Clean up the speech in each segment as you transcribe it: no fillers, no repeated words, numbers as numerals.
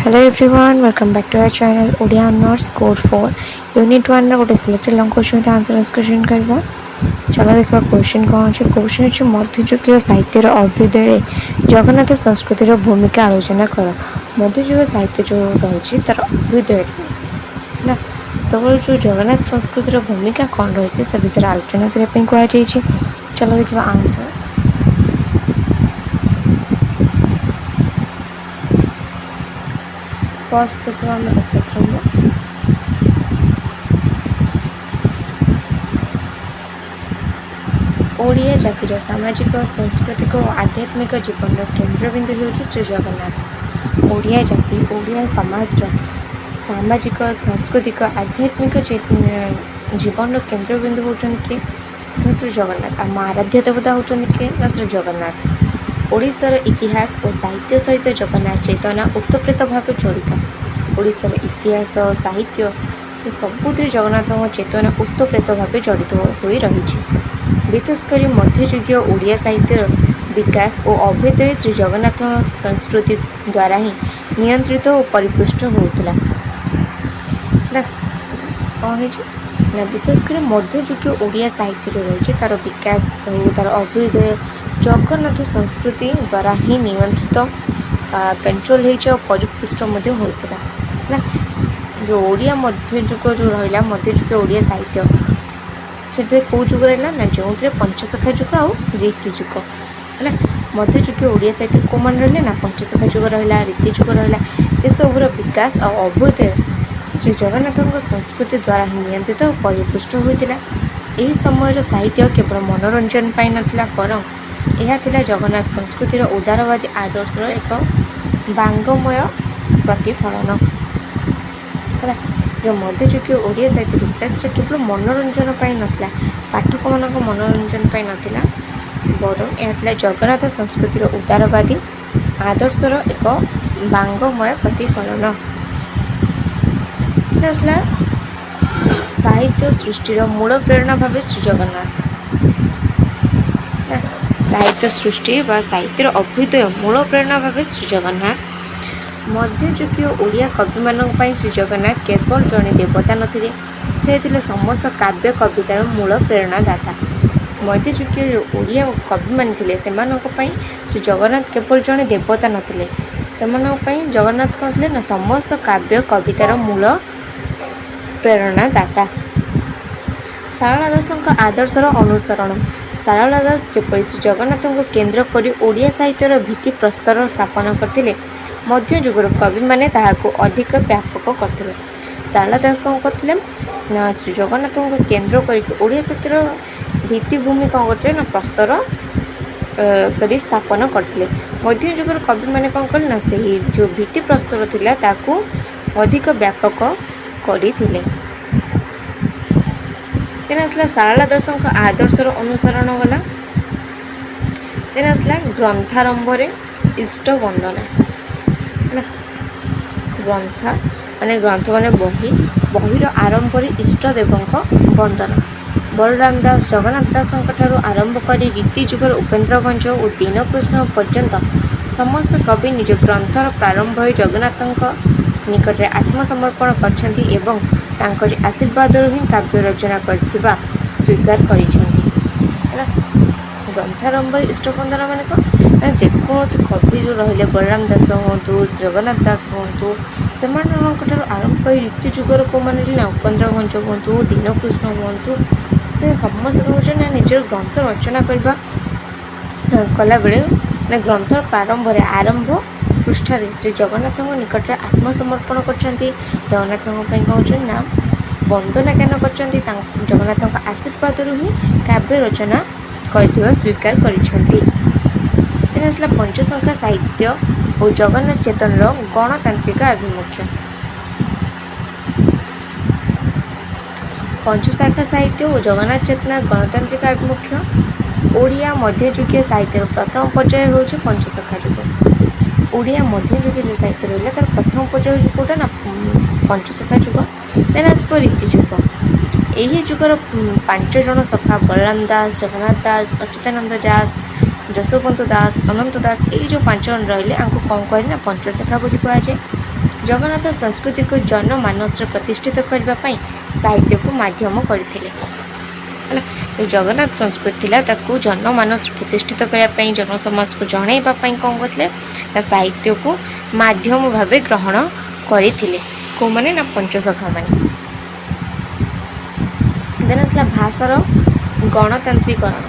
Hello everyone, welcome back to our channel Odia Honors Code 4 Unit 1 गोटे selected long question answer discussion करवा। चलो देखा question कौन अच्छे। क्वेश्चन अच्छे मध्ययुगीय साहित्यर अभ्युदय जगन्नाथ संस्कृतिर भूमिका आलोचना कर। मध्ययुग साहित्य जो रही तार अभ्युदय ना तो जो जगन्नाथ संस्कृतिर भूमिका कौन रही से विषय आलोचना करने कहुई। चलो देखा आंसर। फर्स्ट देखा आम ओडिया जातिर सामाजिक सांस्कृतिक और आध्यात्मिक जीवन केन्द्रबिंदु होउछि श्री जगन्नाथ। ओडिया जाति ओडिया समाज सामाजिक सांस्कृतिक आध्यात्मिक जीवन केन्द्रबिंदु होउछन्ति कि श्री जगन्नाथ। आम आराध्य देवता होउछन्ति कि श्री जगन्नाथ। ओडिशार इतिहास और साहित्य सहित जगन्नाथ चेतना उत्तप्रेत भाव जड़ित। ओडिशार इतिहास साहित्य सबुतिर जगन्नाथ चेतना उत्तप्रेत भाव जड़ित हो रही। विशेषकर मध्ययुगीय ओडिया साहित्य विकास और अभ्युदय श्री जगन्नाथ संस्कृति द्वारा ही नियंत्रित और परिपुष्ट होता। विशेषकर मध्ययुगीय ओडिया साहित्य जो रही तार विकास तार अभ्युदय जगन्नाथ संस्कृति द्वारा ही नियंत्रित कंट्रोल हो परिपुष्ट होता। जो ओडिया मध्ययुग जो रहा मध्ययुगीय ओडिया साहित्य से कौ जुग रहा ना जो पंचसखा जुग आ रीति जुग है। मध्ययुगीय ओडिया साहित्य कौ मान रहा ना पंचसखा जुग रहा रीति जुग रहा। ये सबूर विकास और अभ्युदय श्री जगन्नाथ संस्कृति द्वारा ही नियंत्रित और परिपुष्ट होता। यही समय साहित्य केवल मनोरंजन पाई नथिला बरं यह थिला जगन्नाथ संस्कृतिर उदारवादी आदर्शर एक बांगमय प्रतिफलन। जो मध्ययुगीय ओडिया साहित्य होता है केवल मनोरंजन पाई नथिला पाठक मान मनोरंजन पाई नथिला बरं यह थिला जगन्नाथ संस्कृतिर उदारवादी आदर्शर एक बांगमय प्रतिफलन। साहित्य सृष्टिर मूल प्रेरणा भाव श्री जगन्नाथ। साहित्य सृष्टि व साहित्यर अभ्युदय मूल प्रेरणा भाव श्री जगन्नाथ। मध्ययुगीय ओडिया कवि मानक श्री जगन्नाथ केवल जड़े देवता नथिले से थिले समस्त काव्य कवितार मूल प्रेरणादाता। मध्ययुगीय ओडिया कवि मान थिले सेमानक पई श्री जगन्नाथ केवल जड़े देवता नथिले सेमानक पई जगन्नाथ कौन थिले ना समस्त काव्य कवितार मूल प्रेरणादाता। सारला दासଙ୍କ आदर्शर अनुसरण। सारला दास जेपरि श्री जगन्नाथ को केन्द्र करी ओडिया साहित्यर भित्ति प्रस्तर स्थापन करथिले मध्ययुगर कवि माने ताहाको अधिक व्यापक करथिले। सारला दास कौन करथिले ना श्री जगन्नाथ को केन्द्र करके ओडिया साहित्यर भित्तिभूमि कौन करथिले ना प्रस्तर करी स्थापन करथिले। मध्ययुगर कवि माने कौन कले ना सेही जो भित्ति प्रस्तर थिला ताकू अधिक व्यापक करथिले। तेन आसला सारला दास आदर्शर अनुसरण गला। तेन आसला ग्रंथारंभ इष्ट वंदना। ग्रंथ माने बही बहीर आरंभ इष्ट देवों वंदना। बलराम दास जगन्नाथ दास आरंभ कर रीति जुगर उपेन्द्र भंज और दीनकृष्ण पर्यंत समस्त कवि निज ग्रंथर प्रारंभ हो जगन्नाथ निकट आत्मसमर्पण कर आशीर्वाद ही काव्य रचना करथिबा स्वीकार करिसेंती। ग्रंथारंभ इष्ट वंदना माने कौन जेकोसी कवि जो रहिले बलराम दास हूँ जगन्नाथ दास हूँ से आरंभ कर रीति जुगर को मान ना उपेन्द्र भंज हूँ दीनकृष्ण हूँ से समस्त कौन निजर ग्रंथ रचना करवा कला बेले ग्रंथ प्रारंभ आरंभ पृष्ठार श्री जगन्नाथ निकट आत्मसमर्पण कर जगन्नाथ कौन ना वंदना ज्ञान कर जगन्नाथ आशीर्वाद ही काव्य रचना कर स्वीकार कर। पंचसंख्या साहित्य और जगन्नाथ चेतन गणतांत्रिक आभिमुख्य। पंचशाखा साहित्य और जगन्नाथ चेतना गणतांत्रिक आभिमुख्य। ओडिया मध्ययुगीय साहित्य प्रथम पर्याय हूँ पंचशाखा जुग। ओडिया मध्ययुगीय जो साहित्य रहा तार प्रथम पर्याय कौटा ना पंचशाखा जुग। देन आसब रीति जुग। यही जुगर 5 जन सखा बलराम दास जगन्नाथ दास अच्युतानंद दास जसवंत दास अनंत दास ये जो 5 जन रही कौन कहे ना पंचशाखा बोली कहुए। जगन्नाथ संस्कृति को जनमानस प्रतिष्ठित करने साहित्य को माध्यम करते। जगन्नाथ संस्कृति थिला ताकू जनमानस प्रतिष्ठित करने जनसमाज को जनवाई कौन करते साहित्य को माध्यम भाव ग्रहण करते कौ मैंने ना पंचसखा मैंने। देन आसला भाषार गणतांत्रिकरण।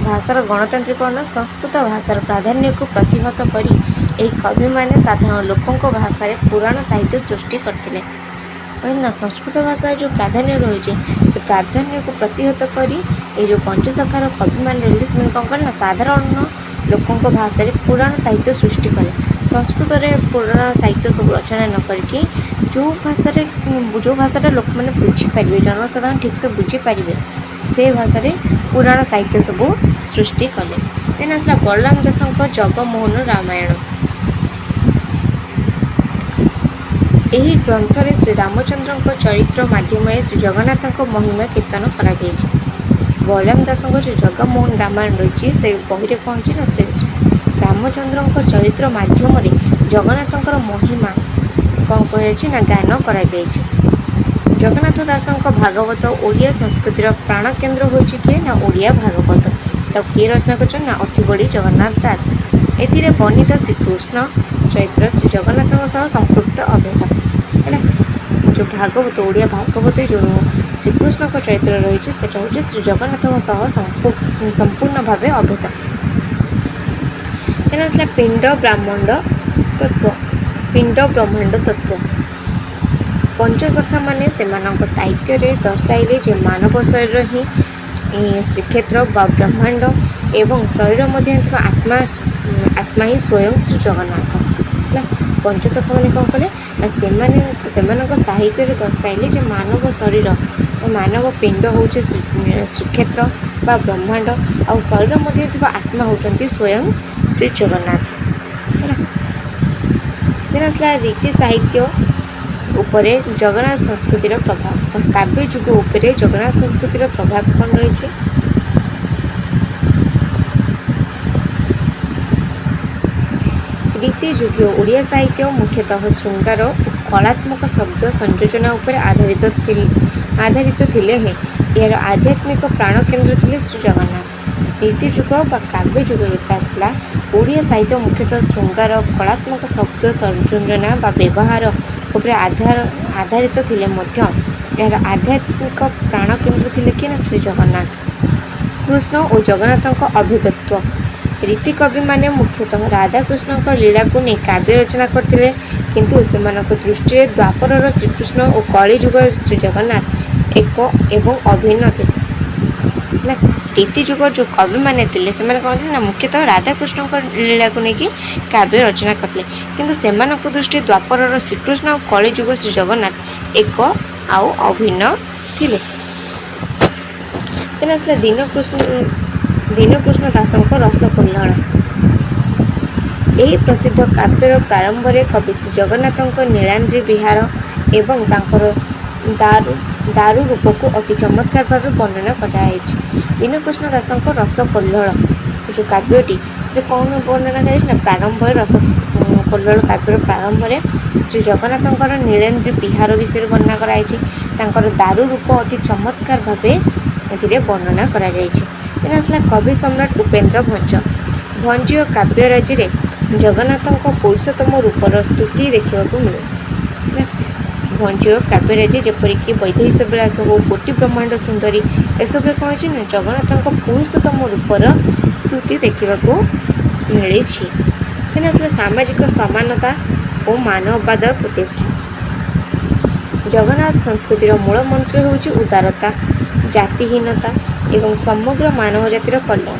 भाषार गणतांत्रिकरण संस्कृत भाषार प्राधान्य को प्रतिहत करी कवि मैंने साधारण लोकों भाषा पुराण साहित्य सृष्टि करते। संस्कृत भाषा जो प्राधान्य रही से प्राधान्य को प्रतिहत करी ये जो पंचसखार कवि मान रही कौन कले साधारण लोकों भाषा पुराण साहित्य सृष्टि कले। संस्कृत में पुराण साहित्य सब रचना न करके जो भाषा लोक मैंने बुझीपारे जनसाधारण ठीक से बुझीपारे से भाषा पुराण साहित्य सब सृष्टि कले। देन आसला बलराम दासଙ୍କ जगमोहन रामायण। यही ग्रंथ में श्री रामचंद्र चरित्र माध्यम श्री जगन्नाथ महिमा कीर्तन करा बलराम दासଙ୍କ जो जगमोहन रामायण रही से बही कौन ना श्री रामचंद्र चरित्र माध्यम जगन्नाथ महिमा कौन करा गान करा जगन्नाथ दासଙ୍କ भागवत ओडिया संस्कृतिर प्राण केन्द्र हो किए ना ओडिया भागवत तो किए रचना कर अतिबड़ी जगन्नाथ दास। एथिरे वर्णित श्रीकृष्ण चरित्र श्री जगन्नाथ संपृक्त अभेद है जो भागवत ओडिया भागवत जो श्रीकृष्ण चरित्र रही है श्री जगन्नाथ संपूर्ण भाव अभेद। तेना आसला पिंड ब्रह्मांड तत्व। पिंड ब्रह्मांड तत्व पंचसखा माने सेमानक साहित्य रे दर्शाइले जे मानव शरीर ही श्रीक्षेत्र बा ब्रह्मांड एवं शरीर मध्य आत्मा आत्मा ही स्वयं श्री जगन्नाथ है। पंचसखा मैंने कौन कले से साहित्य रे दर्शाइले जे मानव शरीर मानव पिंड हूँ श्रीक्षेत्र बा ब्रह्मांड आ शरीर मध्य आत्मा होती स्वयं श्री जगन्नाथ है। दिन आसला रीति साहित्य उपरे जगन्नाथ संस्कृतिर प्रभाव। काव्य जुग उपरे जगन्नाथ संस्कृतिर प्रभाव कौन रही? रीति जुग ओडिया साहित्य मुख्यतः श्रृंगार कलात्मक शब्द संयोजना उपर आधारित थिले हैं। यार आध्यात्मिक प्राण केन्द्र थिले श्री जगन्नाथ। रीति जुग बा काव्य जुग था ओडिया साहित्य मुख्यतः श्रृंगार कलात्मक शब्द संयोजना बा व्यवहार उपरे आधारित थिले मध्य यार आध्यात्मिक प्राण केन्द्र थिले कि ना श्री जगन्नाथ। कृष्ण और जगन्नाथ अभेदत्व। रीति कवि माने मुख्यतः राधाकृष्ण लीला को नहीं काव्य रचना करते किंतु सेमानक दृष्टि द्वापर श्रीकृष्ण और कली जुग श्री जगन्नाथ एक एवं अभिन्न थे। रीति जुग जो कवि माने कौन ना मुख्यतः राधाकृष्ण लीला को लेकिन काव्य रचना करते किंतु सेमानक दृष्टि द्वापर श्रीकृष्ण और कली जुग श्री जगन्नाथ एक आउ अभिन्न थिले। तेना आसला दीनकृष्ण दासଙ୍କ रसकल्लोळ। यही प्रसिद्ध काव्यर प्रारंभ में कवि श्री जगन्नाथ नीलाद्रि विहार एवं दारू रूप को अति चमत्कार भाव वर्णना कराई। दीनकृष्ण दासଙ୍କ रसकल्लोळ जो काव्यटी कौन वर्णना कर प्रारंभ रसकल्लोळ काव्यर प्रारंभ में श्री जगन्नाथ नीलाद्रि विहार विषय वर्णना कराई। दारू रूप अति चमत्कार भाव ए वर्णना कराई। तेना आसला कवि सम्राट उपेन्द्र भंज। भंजीय काव्य राज्य जगन्नाथ पुरुषोत्तम रूपर स्तुति देखा मिले। भंजीय काव्य राज्य जपरिक वैदेही विलास हो कोटि ब्रह्मांड सुंदरी एसब कौन है जगन्नाथ पुरुषोत्तम रूपर स्तुति देखा मिली। तेना आसला सामाजिक समानता और मानववाद प्रतिष्ठा। जगन्नाथ संस्कृतिर मूल मंत्र होउछि उदारता जातिहीनता एवं समग्र मानव जातिर कल्याण।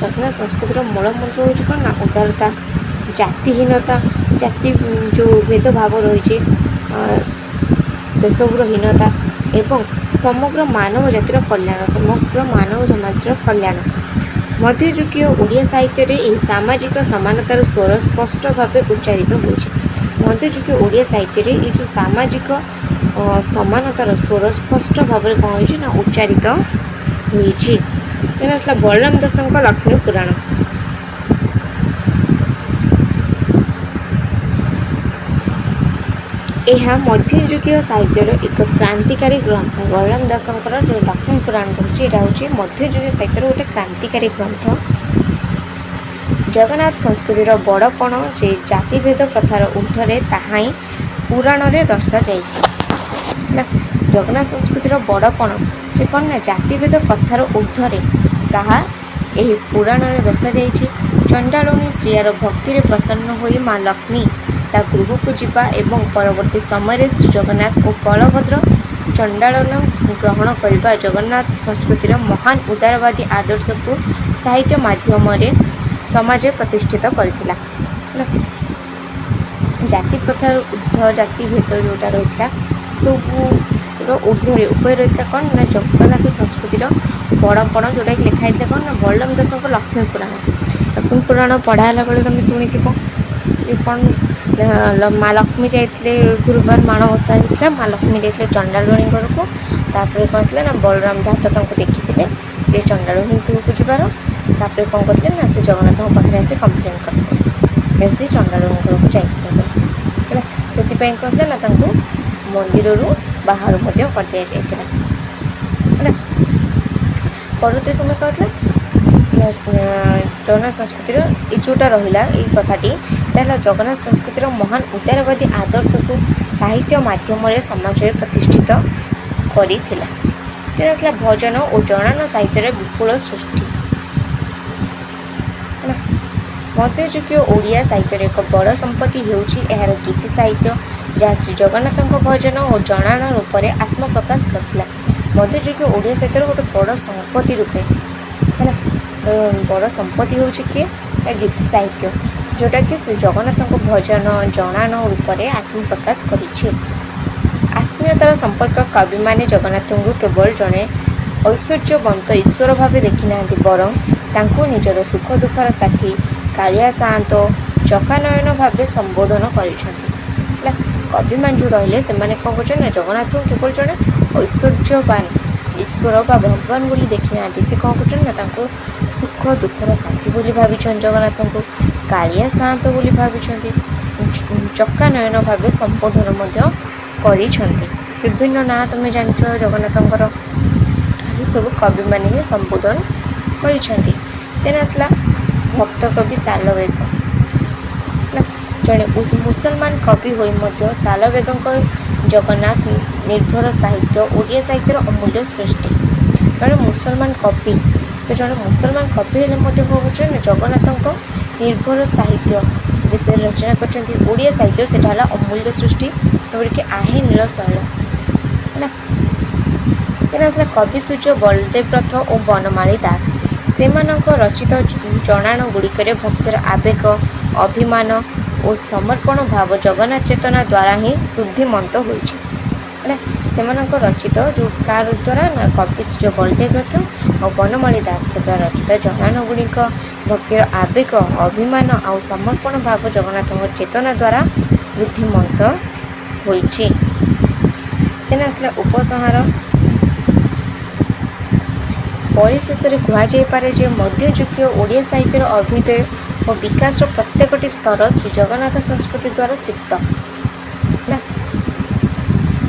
जगन्नाथ संस्कृतिर मूल मंत्र होउछि कौन ना उदारता जातिहीनता जाति जो भेदभाव रही से सबुर हीनता एवं समग्र मानव जातिर कल्याण समग्र मानव समाज कल्याण। मध्ययुगीय ओडिया साहित्य यह सामाजिक समानतार स्वर स्पष्ट भाव उच्चारित होइछि। मध्ययुगीय ओडिया साहित्य ये जो सामाजिक समानतार स्वर स्पष्ट भाव कौन हो उच्चारित होइछि। तेना आसला बलराम दासଙ୍କ लक्ष्मी पुराण। ଏହା ମଧ୍ୟଯୁଗୀୟ ସାହିତ୍ୟର ଏକ କ୍ରାନ୍ତିକାରୀ ଗ୍ରନ୍ଥ। ବଳରାମ ଦାସଙ୍କର ଯେଉଁ ଲକ୍ଷ୍ମୀ ପୁରାଣ ରହିଛି ଏଇଟା ହେଉଛି ମଧ୍ୟଯୁଗୀୟ ସାହିତ୍ୟର ଗୋଟେ କ୍ରାନ୍ତିକାରୀ ଗ୍ରନ୍ଥ। ଜଗନ୍ନାଥ ସଂସ୍କୃତିର ବଡ଼ପଣ ଯେ ଜାତିଭେଦ ପ୍ରଥାର ଊର୍ଦ୍ଧ୍ୱରେ ତାହା ହିଁ ପୁରାଣରେ ଦର୍ଶାଯାଇଛି। ନା ଜଗନ୍ନାଥ ସଂସ୍କୃତିର ବଡ଼ପଣ ଯେ କ'ଣ ନା ଜାତିଭେଦ ପ୍ରଥାର ଊର୍ଦ୍ଧ୍ୱରେ ତାହା ଏହି ପୁରାଣରେ ଦର୍ଶାଯାଇଛି। ଚଣ୍ଡାଳୁଣୀ ଶ୍ରୀୟାର ଭକ୍ତିରେ ପ୍ରସନ୍ନ ହୋଇ ମା ଲକ୍ଷ୍ମୀ ତା ଗୃହକୁ ଯିବା ଏବଂ ପରବର୍ତ୍ତୀ ସମୟରେ ଶ୍ରୀ ଜଗନ୍ନାଥ ଓ ବଳଭଦ୍ର ଚଣ୍ଡାଳନ ଗ୍ରହଣ କରିବା ଜଗନ୍ନାଥ ସଂସ୍କୃତିର ମହାନ ଉଦାରବାଦୀ ଆଦର୍ଶକୁ ସାହିତ୍ୟ ମାଧ୍ୟମରେ ସମାଜରେ ପ୍ରତିଷ୍ଠିତ କରିଥିଲା। ଜାତି ପ୍ରଥାର ଊର୍ଦ୍ଧ୍ୱ ଜାତିଭେଦ ଯେଉଁଟା ରହିଥିଲା ସବୁର ଊର୍ଦ୍ଧ୍ୱରେ ଉପରେ ରହିଥିଲା କ'ଣ ନା ଜଗନ୍ନାଥ ସଂସ୍କୃତିର ବଡ଼ପଣ ଯେଉଁଟାକି ଲେଖା ହେଇଥିଲା କ'ଣ ନା ବଳରାମ ଦାସଙ୍କ ଲକ୍ଷ୍ମୀ ପୁରାଣ। ଲକ୍ଷ୍ମୀ ପୁରାଣ ପଢ଼ା ହେଲା ବେଳେ ତୁମେ ଶୁଣିଥିବ କ'ଣ ମା ଲକ୍ଷ୍ମୀ ଯାଇଥିଲେ ଗୁରୁବାର ମାଣବସା ହେଇଥିଲା, ମା ଲକ୍ଷ୍ମୀ ଯାଇଥିଲେ ଚଣ୍ଡାଳୁଣୀ ଘରକୁ। ତାପରେ କ'ଣ ଥିଲା ନା ବଳରାମ ଦାସ ତାଙ୍କୁ ଦେଖିଥିଲେ ଯେ ଚଣ୍ଡାଳୁଣୀ ଗୃହକୁ ଯିବାର। ତାପରେ କ'ଣ କରିଥିଲେ ନା ସେ ଜଗନ୍ନାଥଙ୍କ ପାଖରେ ଆସି କମ୍ପ୍ଲେନ୍ କରିଥିଲେ ସେ ଚଣ୍ଡାଳୁଣୀ ଘରକୁ ଯାଇଥିଲେ ହେଲା। ସେଥିପାଇଁ କ'ଣ ଥିଲା ନା ତାଙ୍କୁ ମନ୍ଦିରରୁ ବାହାରୁ ମଧ୍ୟ କରିଦିଆଯାଇଥିଲା ହେଲା। ପରବର୍ତ୍ତୀ ସମୟ କ'ଣ ଥିଲା ଜଗନ୍ନାଥ ସଂସ୍କୃତିର ଏ ଯେଉଁଟା ରହିଲା ଏଇ କଥାଟି ହେଲା ଜଗନ୍ନାଥ ସଂସ୍କୃତିର ମହାନ ଉଦାରବାଦୀ ଆଦର୍ଶକୁ ସାହିତ୍ୟ ମାଧ୍ୟମରେ ସମାଜରେ ପ୍ରତିଷ୍ଠିତ କରିଥିଲା। ତେଣୁ ଆସିଲା ଭଜନ ଓ ଜଣାଣ ସାହିତ୍ୟର ବିପୁଳ ସୃଷ୍ଟି ହେଲା। ମଧ୍ୟଯୁଗୀୟ ଓଡ଼ିଆ ସାହିତ୍ୟର ଏକ ବଡ଼ ସମ୍ପତ୍ତି ହେଉଛି ଏହାର ଗୀତି ସାହିତ୍ୟ, ଯାହା ଶ୍ରୀ ଜଗନ୍ନାଥଙ୍କ ଭଜନ ଓ ଜଣାଣ ରୂପରେ ଆତ୍ମପ୍ରକାଶ କରିଥିଲା। ମଧ୍ୟଯୁଗୀୟ ଓଡ଼ିଆ ସାହିତ୍ୟର ଗୋଟେ ବଡ଼ ସମ୍ପତ୍ତି ରୂପେ ହେଲା ବଡ଼ ସମ୍ପତ୍ତି ହେଉଛି କି ଗୀତି ସାହିତ୍ୟ, ଯେଉଁଟାକି ଶ୍ରୀ ଜଗନ୍ନାଥଙ୍କ ଭଜନ ଜଣାଣ ରୂପରେ ଆତ୍ମପ୍ରକାଶ କରିଛି। ଆତ୍ମୀୟତାର ସମ୍ପର୍କ କବିମାନେ ଜଗନ୍ନାଥଙ୍କୁ କେବଳ ଜଣେ ଐଶ୍ୱର୍ଯ୍ୟବନ୍ତ ଈଶ୍ୱର ଭାବେ ଦେଖିନାହାନ୍ତି, ବରଂ ତାଙ୍କୁ ନିଜର ସୁଖ ଦୁଃଖର ସାଥୀ କାଳିଆ ସାଆନ୍ତ ଚକାନୟନ ଭାବେ ସମ୍ବୋଧନ କରିଛନ୍ତି ହେଲା। କବିମାନେ ଯେଉଁ ରହିଲେ ସେମାନେ କ'ଣ କରୁଛନ୍ତି ନା ଜଗନ୍ନାଥଙ୍କୁ କେବଳ ଜଣେ ଐଶ୍ୱର୍ଯ୍ୟବାନ ଈଶ୍ୱର ବା ଭଗବାନ ବୋଲି ଦେଖିନାହାନ୍ତି, ସେ କ'ଣ କରୁଛନ୍ତି ନା ତାଙ୍କୁ ସୁଖ ଦୁଃଖର ସାଥୀ ବୋଲି ଭାବିଛନ୍ତି, ଜଗନ୍ନାଥଙ୍କୁ କାଳିଆ ସାଆନ୍ତ ବୋଲି ଭାବିଛନ୍ତି, ଚକାନୟନ ଭାବେ ସମ୍ବୋଧନ ମଧ୍ୟ କରିଛନ୍ତି। ବିଭିନ୍ନ ନାଁ ତୁମେ ଜାଣିଛ ଜଗନ୍ନାଥଙ୍କର, ସବୁ କବିମାନେ ହିଁ ସମ୍ବୋଧନ କରିଛନ୍ତି। ତେଣୁ ଆସିଲା ଭକ୍ତ କବି ସାଲବେଗ ହେଲା। ଜଣେ ମୁସଲମାନ କବି ହୋଇ ମଧ୍ୟ ସାଲବେଗଙ୍କ ଜଗନ୍ନାଥ ନିର୍ଭର ସାହିତ୍ୟ ଓଡ଼ିଆ ସାହିତ୍ୟର ଅମୂଲ୍ୟ ସୃଷ୍ଟି। ଜଣେ ମୁସଲମାନ କବି ସେ ଜଣେ ମୁସଲମାନ କବି ହେଲେ ମଧ୍ୟ କ'ଣ କରୁଛନ୍ତି ଜଗନ୍ନାଥଙ୍କ ନିର୍ଭର ସାହିତ୍ୟ ବିଷୟରେ ରଚନା କରିଛନ୍ତି। ଓଡ଼ିଆ ସାହିତ୍ୟ ସେଟା ହେଲା ଅମୂଲ୍ୟ ସୃଷ୍ଟି, ଯେପରିକି ଆହେ ନୀଳ ଶୈଳ ହେଲା। ତେଣୁ ଆସିଲା କବି ସୂର୍ଯ୍ୟ ବଳଦେବ ରଥ ଓ ବନମାଳୀ ଦାସ, ସେମାନଙ୍କ ରଚିତ ଜଣାଣ ଗୁଡ଼ିକରେ ଭକ୍ତିର ଆବେଗ ଅଭିମାନ ଓ ସମର୍ପଣ ଭାବ ଜଗନ୍ନାଥ ଚେତନା ଦ୍ୱାରା ହିଁ ବୃଦ୍ଧିମନ୍ତ ହୋଇଛି ହେଲା। ସେମାନଙ୍କ ରଚିତ ଯେଉଁ କାହାର ଦ୍ୱାରା ନା କବି ସୂର୍ଯ୍ୟ ବଳଦେବ ରଥ ଆଉ ବନମାଳୀ ଦାସଙ୍କ ଦ୍ୱାରା ରଚିତ ଜଣାଣ ଗୁଡ଼ିକ ଭକ୍ତିର ଆବେଗ ଅଭିମାନ ଆଉ ସମର୍ପଣ ଭାବ ଜଗନ୍ନାଥଙ୍କ ଚେତନା ଦ୍ୱାରା ବୃଦ୍ଧିମନ୍ତ ହୋଇଛି। ତେଣୁ ଆସିଲା ଉପସଂହାର। ପରିଶେଷରେ କୁହାଯାଇପାରେ ଯେ ମଧ୍ୟଯୁଗୀୟ ଓଡ଼ିଆ ସାହିତ୍ୟର ଅଭ୍ୟୁଦୟ ଓ ବିକାଶର ପ୍ରତ୍ୟେକଟି ସ୍ତର ଶ୍ରୀ ଜଗନ୍ନାଥ ସଂସ୍କୃତି ଦ୍ୱାରା ସିକ୍ତ ହେଲା।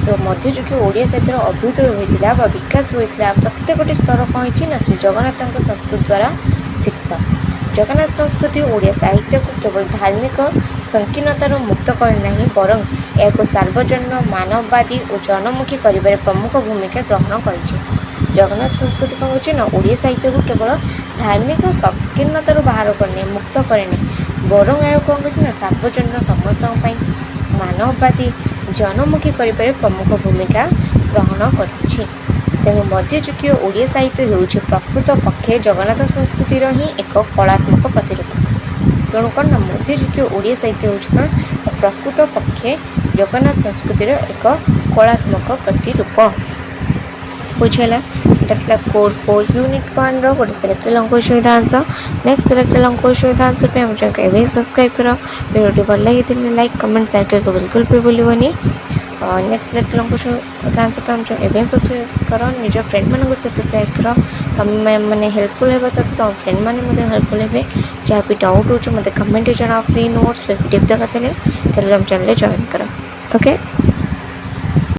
ତ ମଧ୍ୟଯୁଗୀୟ ଓଡ଼ିଆ ସାହିତ୍ୟର ଅଭ୍ୟୁଦୟ ହୋଇଥିଲା ବା ବିକାଶ ହୋଇଥିଲା ପ୍ରତ୍ୟେକଟି ସ୍ତର କ'ଣ ହେଇଛି ନା ଶ୍ରୀ ଜଗନ୍ନାଥଙ୍କ ସଂସ୍କୃତି ଦ୍ୱାରା ସିକ୍ତ। ଜଗନ୍ନାଥ ସଂସ୍କୃତି ଓଡ଼ିଆ ସାହିତ୍ୟକୁ କେବଳ ଧାର୍ମିକ ସଂକୀର୍ଣ୍ଣତାରୁ ମୁକ୍ତ କରି ନାହିଁ, ବରଂ ଏହାକୁ ସାର୍ବଜନୀନ ମାନବବାଦୀ ଓ ଜନମୁଖୀ କରିବାରେ ପ୍ରମୁଖ ଭୂମିକା ଗ୍ରହଣ କରିଛି। ଜଗନ୍ନାଥ ସଂସ୍କୃତି କ'ଣ ହେଉଛି ନା ଓଡ଼ିଆ ସାହିତ୍ୟକୁ କେବଳ ଧାର୍ମିକ ସଂକୀର୍ଣ୍ଣତାରୁ ବାହାର କରିନି ମୁକ୍ତ କରିନି, ବରଂ ଏହା କ'ଣ କରୁଛି ନା ସାର୍ବଜନୀନ ସମସ୍ତଙ୍କ ପାଇଁ ମାନବବାଦୀ ଜନମୁଖୀ କରିବାରେ ପ୍ରମୁଖ ଭୂମିକା ଗ୍ରହଣ କରିଛି। ତେଣୁ ମଧ୍ୟଯୁଗୀୟ ଓଡ଼ିଆ ସାହିତ୍ୟ ହେଉଛି ପ୍ରକୃତ ପକ୍ଷେ ଜଗନ୍ନାଥ ସଂସ୍କୃତିର ହିଁ ଏକ କଳାତ୍ମକ ପ୍ରତିରୂପ। ତେଣୁ କ'ଣ ନା ମଧ୍ୟଯୁଗୀୟ ଓଡ଼ିଆ ସାହିତ୍ୟ ହେଉଛି କ'ଣ ପ୍ରକୃତ ପକ୍ଷେ ଜଗନ୍ନାଥ ସଂସ୍କୃତିର ଏକ କଳାତ୍ମକ ପ୍ରତିରୂପ। ବୁଝିହେଲା? এটা ଥିଲା କୋର୍ 4 ୟୁନିଟ୍ 1ର ଗୋଟେ ସିଲେକ୍ଟେଡ୍ ଅଙ୍କ ସୁବିଧା ଆନ୍ସର। ନେକ୍ସଟ ସିଲେକ୍ଟେଡ୍ ଅଙ୍କ ସୁବିଧା ଆନ୍ସର ପାଇଁ ଆମ ଚ୍ୟାନେଲକୁ ଏବେ ସବସ୍କ୍ରାଇବ୍ କର। ଭିଡ଼ିଓଟି ଭଲ ଲାଗିଥିଲେ ଲାଇକ୍ କମେଣ୍ଟ ସେୟାର କରିବାକୁ ବିଲକୁଲ ବି ଭୁଲିବନି। ନେକ୍ସଟ ସିଲେକ୍ଟେଡ୍ ଅଙ୍କ ସୁବିଧା ଆନ୍ସର ପାଇଁ ଆମ ଚ୍ୟାନେଲ ଏବେ ସବସ୍କ୍ରାଇବ୍ କର। ନିଜ ଫ୍ରେଣ୍ଡମାନଙ୍କ ସହିତ ସେୟାର କର। ତୁମେ ମାନେ ହେଲ୍ପଫୁଲ୍ ହେବା ସହିତ ତୁମ ଫ୍ରେଣ୍ଡମାନେ ମଧ୍ୟ ହେଲ୍ପଫୁଲ୍ ହେବେ। ଯାହା ବି ଡାଉଟ୍ ହେଉଛି ମୋତେ କମେଣ୍ଟରେ ଜଣାଅ। ଫ୍ରି ନୋଟ୍ସ ପିଡିଏଫ୍ ଦରକାର ଥିଲେ ଟେଲିଗ୍ରାମ ଚ୍ୟାନେଲରେ ଜଏନ୍ କର। ଓକେ।